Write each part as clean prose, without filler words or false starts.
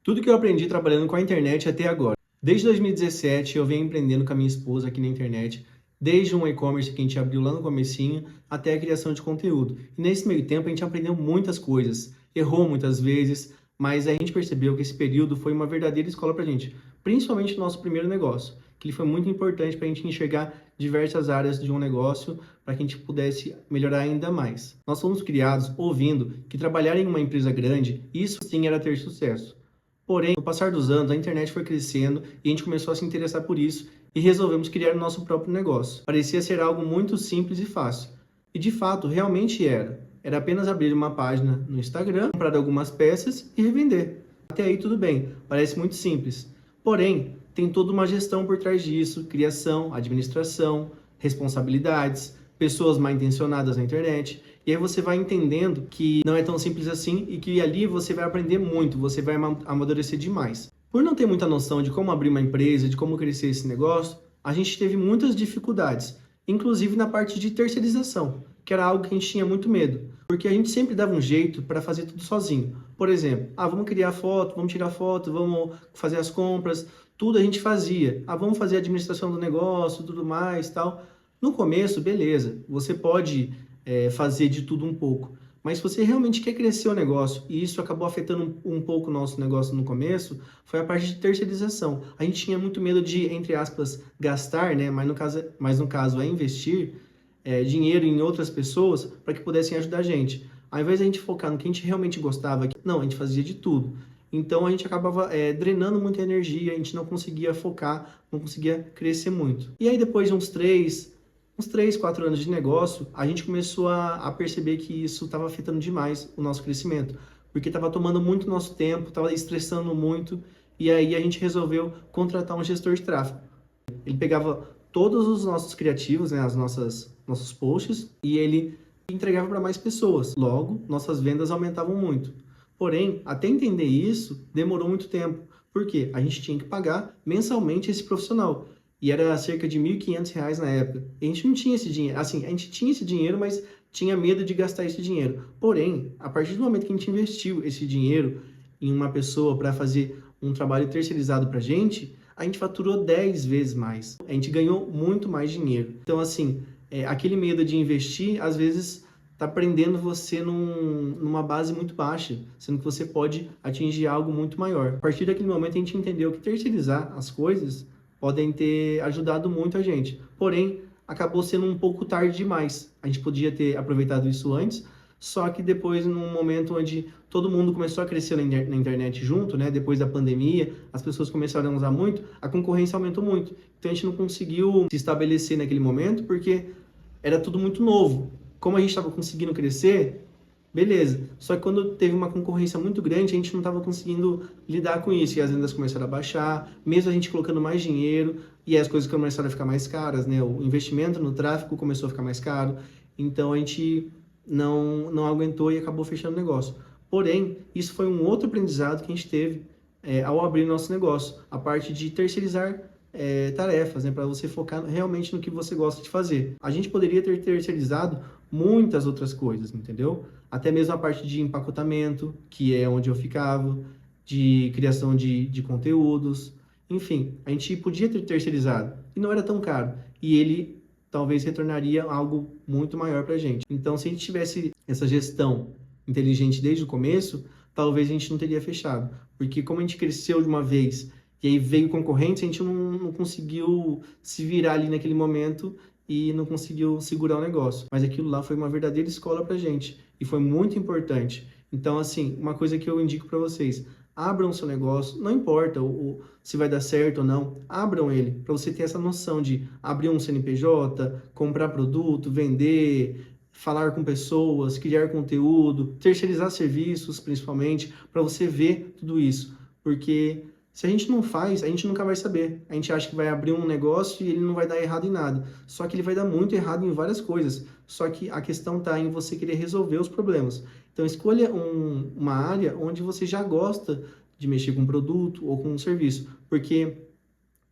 Tudo que eu aprendi trabalhando com a internet até agora. Desde 2017 eu venho empreendendo com a minha esposa aqui na internet, desde um e-commerce que a gente abriu lá no comecinho até a criação de conteúdo. E nesse meio tempo a gente aprendeu muitas coisas, errou muitas vezes, mas a gente percebeu que esse período foi uma verdadeira escola pra gente, principalmente no nosso primeiro negócio, que ele foi muito importante para a gente enxergar diversas áreas de um negócio para que a gente pudesse melhorar ainda mais. Nós fomos criados ouvindo que trabalhar em uma empresa grande, isso sim era ter sucesso. Porém, no passar dos anos, a internet foi crescendo e a gente começou a se interessar por isso e resolvemos criar o nosso próprio negócio. Parecia ser algo muito simples e fácil. E de fato, realmente era. Era apenas abrir uma página no Instagram, comprar algumas peças e revender. Até aí tudo bem, parece muito simples. Porém, tem toda uma gestão por trás disso, criação, administração, responsabilidades, pessoas mal intencionadas na internet. E aí você vai entendendo que não é tão simples assim e que ali você vai aprender muito, você vai amadurecer demais. Por não ter muita noção de como abrir uma empresa, de como crescer esse negócio, a gente teve muitas dificuldades, inclusive na parte de terceirização, que era algo que a gente tinha muito medo, porque a gente sempre dava um jeito para fazer tudo sozinho. Por exemplo, vamos criar foto, vamos tirar foto, vamos fazer as compras, tudo a gente fazia. Vamos fazer a administração do negócio, tudo mais, tal. No começo, beleza, você pode fazer de tudo um pouco. Mas se você realmente quer crescer o negócio, e isso acabou afetando um pouco o nosso negócio no começo, foi a parte de terceirização. A gente tinha muito medo de, entre aspas, gastar, né? Mas no caso é investir dinheiro em outras pessoas para que pudessem ajudar a gente. Ao invés de a gente focar no que a gente realmente gostava, não, a gente fazia de tudo. Então a gente acabava drenando muita energia, a gente não conseguia focar, não conseguia crescer muito. E aí depois de uns 3, 4 anos de negócio, a gente começou a perceber que isso estava afetando demais o nosso crescimento, porque estava tomando muito nosso tempo, estava estressando muito, e aí a gente resolveu contratar um gestor de tráfego. Ele pegava todos os nossos criativos, né, nossos posts, e ele entregava para mais pessoas. Logo, nossas vendas aumentavam muito. Porém, até entender isso, demorou muito tempo. Por quê? A gente tinha que pagar mensalmente esse profissional. E era cerca de R$ 1.500 na época. E a gente não tinha esse dinheiro. Assim, a gente tinha esse dinheiro, mas tinha medo de gastar esse dinheiro. Porém, a partir do momento que a gente investiu esse dinheiro em uma pessoa para fazer um trabalho terceirizado para a gente faturou 10 vezes mais. A gente ganhou muito mais dinheiro. Então, assim, aquele medo de investir, às vezes, está prendendo você numa base muito baixa, sendo que você pode atingir algo muito maior. A partir daquele momento, a gente entendeu que terceirizar as coisas podem ter ajudado muito a gente. Porém, acabou sendo um pouco tarde demais. A gente podia ter aproveitado isso antes, só que depois, num momento onde todo mundo começou a crescer na internet junto, né? Depois da pandemia, as pessoas começaram a usar muito, a concorrência aumentou muito. Então a gente não conseguiu se estabelecer naquele momento, porque era tudo muito novo. Como a gente estava conseguindo crescer, beleza. Só que quando teve uma concorrência muito grande, a gente não estava conseguindo lidar com isso. E as vendas começaram a baixar, mesmo a gente colocando mais dinheiro, e as coisas começaram a ficar mais caras, né? O investimento no tráfego começou a ficar mais caro. Então a gente não aguentou e acabou fechando o negócio. Porém, isso foi um outro aprendizado que a gente teve ao abrir nosso negócio. A parte de terceirizar tarefas, né, para você focar realmente no que você gosta de fazer. A gente poderia ter terceirizado muitas outras coisas, entendeu? Até mesmo a parte de empacotamento, que é onde eu ficava, de criação de conteúdos, enfim, a gente podia ter terceirizado e não era tão caro. E ele talvez retornaria algo muito maior para a gente. Então, se a gente tivesse essa gestão inteligente desde o começo, talvez a gente não teria fechado. Porque como a gente cresceu de uma vez e aí veio concorrente, a gente não conseguiu se virar ali naquele momento e não conseguiu segurar o negócio. Mas aquilo lá foi uma verdadeira escola pra gente e foi muito importante. Então, assim, uma coisa que eu indico para vocês, abram seu negócio, não importa se vai dar certo ou não, abram ele, para você ter essa noção de abrir um CNPJ, comprar produto, vender, falar com pessoas, criar conteúdo, terceirizar serviços, principalmente, para você ver tudo isso. Porque se a gente não faz, a gente nunca vai saber. A gente acha que vai abrir um negócio e ele não vai dar errado em nada. Só que ele vai dar muito errado em várias coisas. Só que a questão está em você querer resolver os problemas. Então escolha uma área onde você já gosta de mexer com um produto ou com um serviço. Porque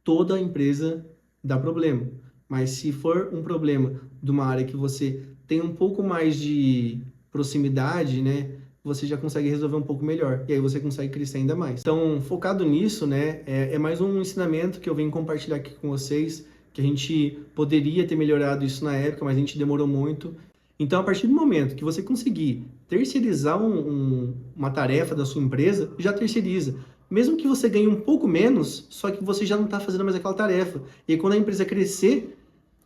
toda empresa dá problema. Mas se for um problema de uma área que você tem um pouco mais de proximidade, né? você já consegue resolver um pouco melhor. E aí você consegue crescer ainda mais. Então, focado nisso, né, é mais um ensinamento que eu venho compartilhar aqui com vocês, que a gente poderia ter melhorado isso na época, mas a gente demorou muito. Então, a partir do momento que você conseguir terceirizar uma tarefa da sua empresa, já terceiriza. Mesmo que você ganhe um pouco menos, só que você já não está fazendo mais aquela tarefa. E aí, quando a empresa crescer,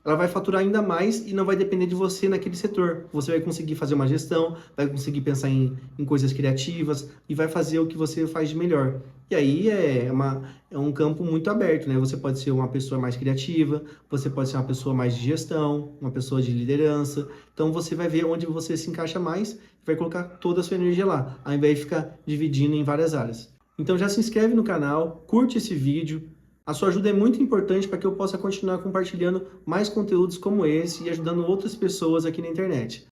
ela vai faturar ainda mais e não vai depender de você naquele setor. Você vai conseguir fazer uma gestão, vai conseguir pensar em coisas criativas e vai fazer o que você faz de melhor. E aí é um campo muito aberto, né? Você pode ser uma pessoa mais criativa, você pode ser uma pessoa mais de gestão, uma pessoa de liderança. Então você vai ver onde você se encaixa mais e vai colocar toda a sua energia lá, ao invés de ficar dividindo em várias áreas. Então já se inscreve no canal, curte esse vídeo. A sua ajuda é muito importante para que eu possa continuar compartilhando mais conteúdos como esse e ajudando outras pessoas aqui na internet.